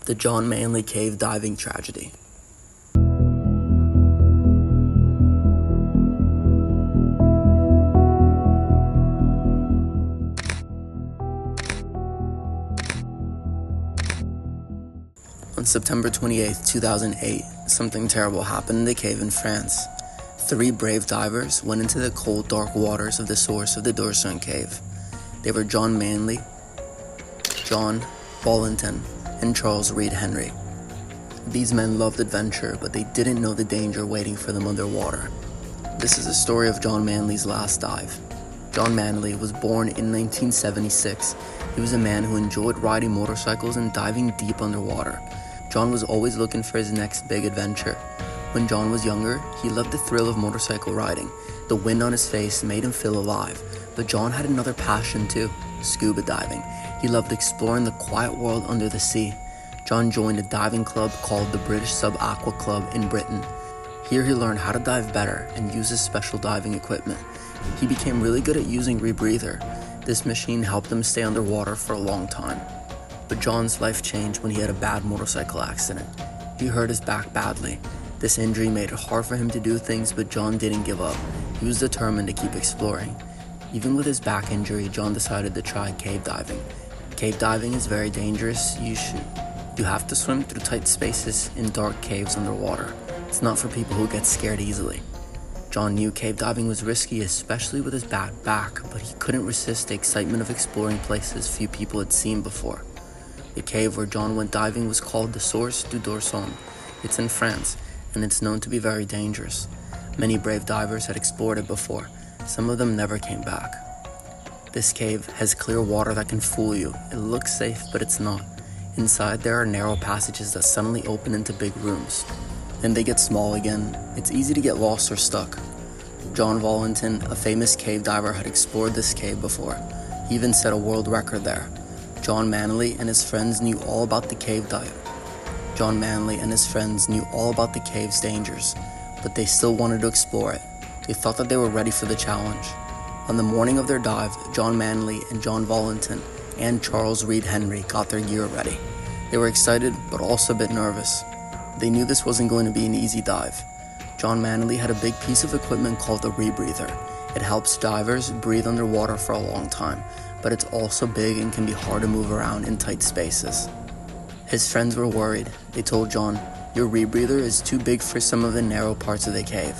The John Manley Cave Diving Tragedy. On September 28, 2008, something terrible happened in the cave in France. 3 brave divers went into the cold, dark waters of the source of the Volanthen cave. They were John Manley, John Volanthen, and Charles Reed Henry. These men loved adventure, but they didn't know the danger waiting for them underwater. This is the story of John Manley's last dive. John Manley was born in 1976. He was a man who enjoyed riding motorcycles and diving deep underwater. John was always looking for his next big adventure. When John was younger, he loved the thrill of motorcycle riding. The wind on his face made him feel alive. But John had another passion too, scuba diving. He loved exploring the quiet world under the sea. John joined a diving club called the British Sub-Aqua Club in Britain. Here he learned how to dive better and use his special diving equipment. He became really good at using rebreather. This machine helped him stay underwater for a long time. But John's life changed when he had a bad motorcycle accident. He hurt his back badly. This injury made it hard for him to do things, but John didn't give up. He was determined to keep exploring. Even with his back injury, John decided to try cave diving. Cave diving is very dangerous. You have to swim through tight spaces in dark caves underwater. It's not for people who get scared easily. John knew cave diving was risky, especially with his bad back, but he couldn't resist the excitement of exploring places few people had seen before. The cave where John went diving was called the Source du Volanthen. It's in France, and it's known to be very dangerous. Many brave divers had explored it before. Some of them never came back. This cave has clear water that can fool you. It looks safe, but it's not. Inside there are narrow passages that suddenly open into big rooms. Then they get small again. It's easy to get lost or stuck. John Volanthen, a famous cave diver, had explored this cave before. He even set a world record there. John Manley and his friends knew all about the cave dive. John Manley and his friends knew all about the cave's dangers, but they still wanted to explore it. They thought that they were ready for the challenge. On the morning of their dive, John Manley and John Volanthen and Charles Reed Henry got their gear ready. They were excited, but also a bit nervous. They knew this wasn't going to be an easy dive. John Manley had a big piece of equipment called the rebreather. It helps divers breathe underwater for a long time, but it's also big and can be hard to move around in tight spaces. His friends were worried. They told John, "Your rebreather is too big for some of the narrow parts of the cave,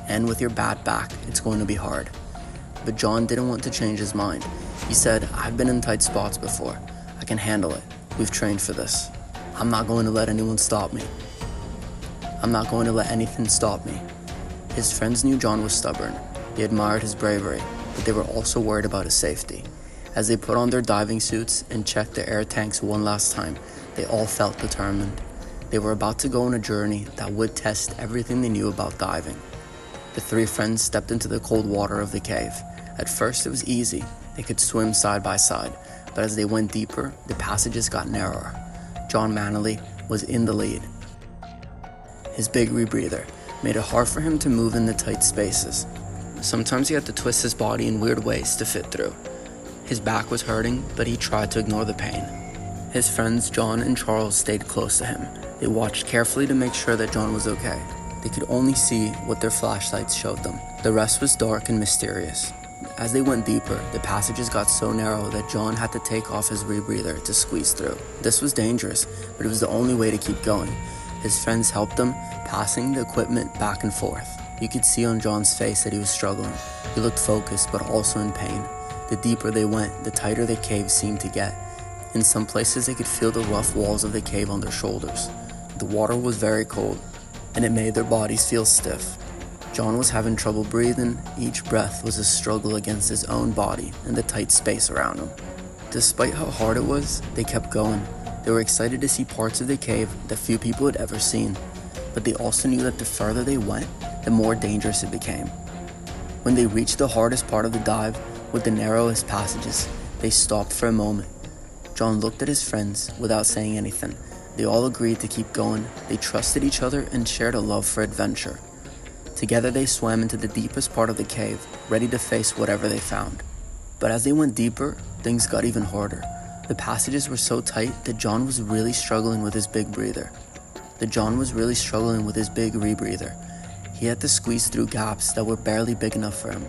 and with your bad back, it's going to be hard." But John didn't want to change his mind. He said, "I've been in tight spots before. I can handle it. We've trained for this. I'm not going to let anyone stop me. I'm not going to let anything stop me." His friends knew John was stubborn. They admired his bravery, but they were also worried about his safety. As they put on their diving suits and checked their air tanks one last time, they all felt determined. They were about to go on a journey that would test everything they knew about diving. The 3 friends stepped into the cold water of the cave. At first it was easy. They could swim side by side, but as they went deeper, the passages got narrower. John Manley was in the lead. His big rebreather made it hard for him to move in the tight spaces. Sometimes he had to twist his body in weird ways to fit through. His back was hurting, but he tried to ignore the pain. His friends John and Charles stayed close to him. They watched carefully to make sure that John was okay. They could only see what their flashlights showed them. The rest was dark and mysterious. As they went deeper, the passages got so narrow that John had to take off his rebreather to squeeze through. This was dangerous, but it was the only way to keep going. His friends helped him, passing the equipment back and forth. You could see on John's face that he was struggling. He looked focused, but also in pain. The deeper they went, the tighter the cave seemed to get. In some places, they could feel the rough walls of the cave on their shoulders. The water was very cold, and it made their bodies feel stiff. John was having trouble breathing. Each breath was a struggle against his own body and the tight space around him. Despite how hard it was, they kept going. They were excited to see parts of the cave that few people had ever seen, but they also knew that the further they went, the more dangerous it became. When they reached the hardest part of the dive, with the narrowest passages, they stopped for a moment. John looked at his friends without saying anything. They all agreed to keep going. They trusted each other and shared a love for adventure. Together they swam into the deepest part of the cave, ready to face whatever they found. But as they went deeper, things got even harder. The passages were so tight that John was really struggling with his big rebreather. He had to squeeze through gaps that were barely big enough for him.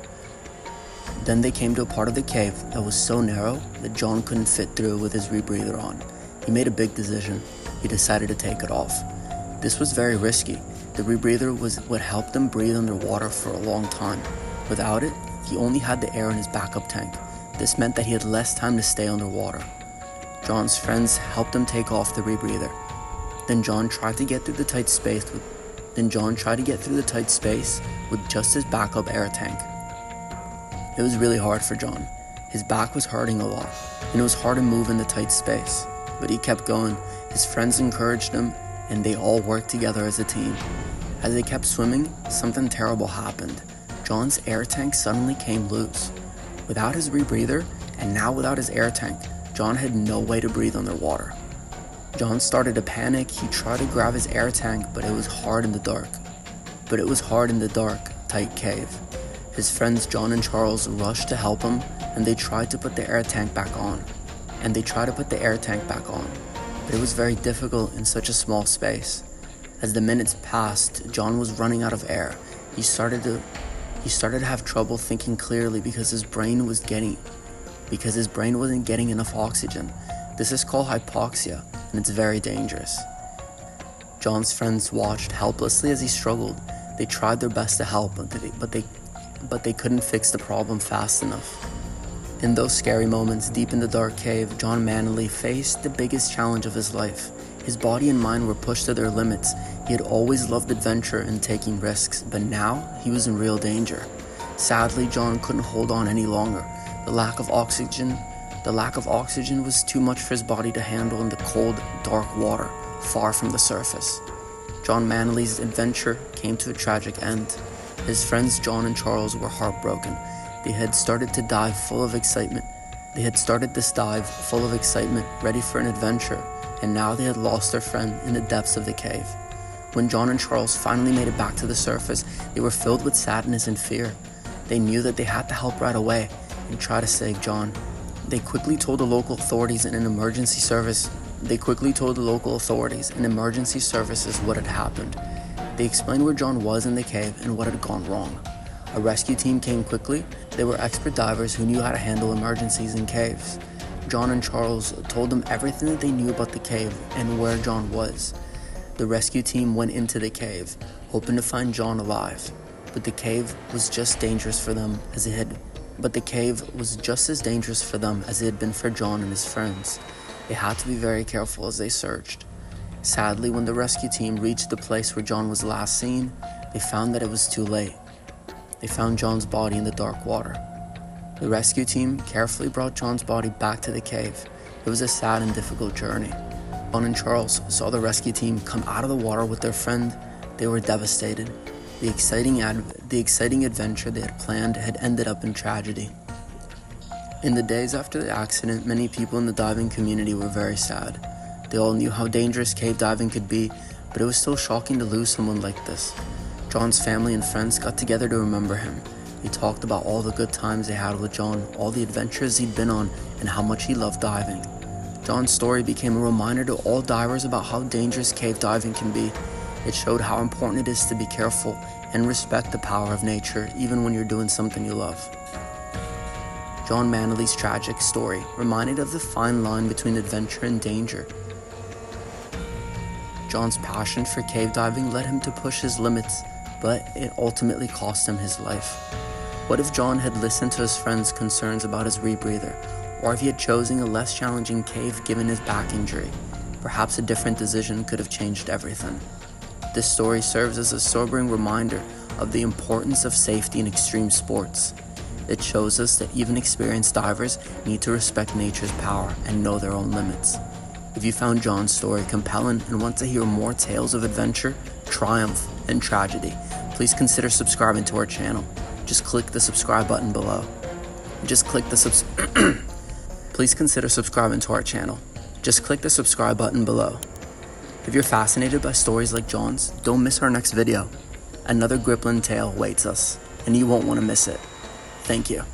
Then they came to a part of the cave that was so narrow that John couldn't fit through with his rebreather on. He made a big decision. He decided to take it off. This was very risky. The rebreather was what helped him breathe underwater for a long time. Without it, he only had the air in his backup tank. This meant that he had less time to stay underwater. John's friends helped him take off the rebreather. Then John tried to get through the tight space with just his backup air tank. It was really hard for John. His back was hurting a lot, and it was hard to move in the tight space. But he kept going. His friends encouraged him, and they all worked together as a team. As they kept swimming, something terrible happened. John's air tank suddenly came loose. Without his rebreather, and now without his air tank, John had no way to breathe underwater. John started to panic. He tried to grab his air tank, but it was hard in the dark, tight cave. His friends John and Charles rushed to help him, and they tried to put the air tank back on. But it was very difficult in such a small space. As the minutes passed, John was running out of air. He started to have trouble thinking clearly because his brain wasn't getting enough oxygen. This is called hypoxia, and it's very dangerous. John's friends watched helplessly as he struggled. They tried their best to help, but they couldn't fix the problem fast enough. In those scary moments deep in the dark cave, John Manley faced the biggest challenge of his life. His body and mind were pushed to their limits. He had always loved adventure and taking risks, but now he was in real danger. Sadly, John couldn't hold on any longer. The lack of oxygen was too much for his body to handle in the cold, dark water, far from the surface. John Manley's adventure came to a tragic end. His friends John and Charles were heartbroken. They had started this dive full of excitement, ready for an adventure, and now they had lost their friend in the depths of the cave. When John and Charles finally made it back to the surface, they were filled with sadness and fear. They knew that they had to help right away and try to save John. They quickly told the local authorities and emergency services what had happened. They explained where John was in the cave and what had gone wrong. A rescue team came quickly. They were expert divers who knew how to handle emergencies in caves. John and Charles told them everything that they knew about the cave and where John was. The rescue team went into the cave, hoping to find John alive. But the cave was just as dangerous for them as it had been for John and his friends. They had to be very careful as they searched. Sadly, when the rescue team reached the place where John was last seen, they found that it was too late. They found John's body in the dark water. The rescue team carefully brought John's body back to the cave. It was a sad and difficult journey. John and Charles saw the rescue team come out of the water with their friend. They were devastated. The exciting adventure they had planned had ended up in tragedy. In the days after the accident, many people in the diving community were very sad. They all knew how dangerous cave diving could be, but it was still shocking to lose someone like this. John's family and friends got together to remember him. They talked about all the good times they had with John, all the adventures he'd been on, and how much he loved diving. John's story became a reminder to all divers about how dangerous cave diving can be. It showed how important it is to be careful and respect the power of nature, even when you're doing something you love. John Manley's tragic story reminded of the fine line between adventure and danger. John's passion for cave diving led him to push his limits, but it ultimately cost him his life. What if John had listened to his friends' concerns about his rebreather, or if he had chosen a less challenging cave given his back injury? Perhaps a different decision could have changed everything. This story serves as a sobering reminder of the importance of safety in extreme sports. It shows us that even experienced divers need to respect nature's power and know their own limits. If you found John's story compelling and want to hear more tales of adventure, triumph, and tragedy, please consider subscribing to our channel. Just click the subscribe button below. Please consider subscribing to our channel. Just click the subscribe button below. If you're fascinated by stories like John's, don't miss our next video. Another Griplin tale awaits us, and you won't want to miss it. Thank you.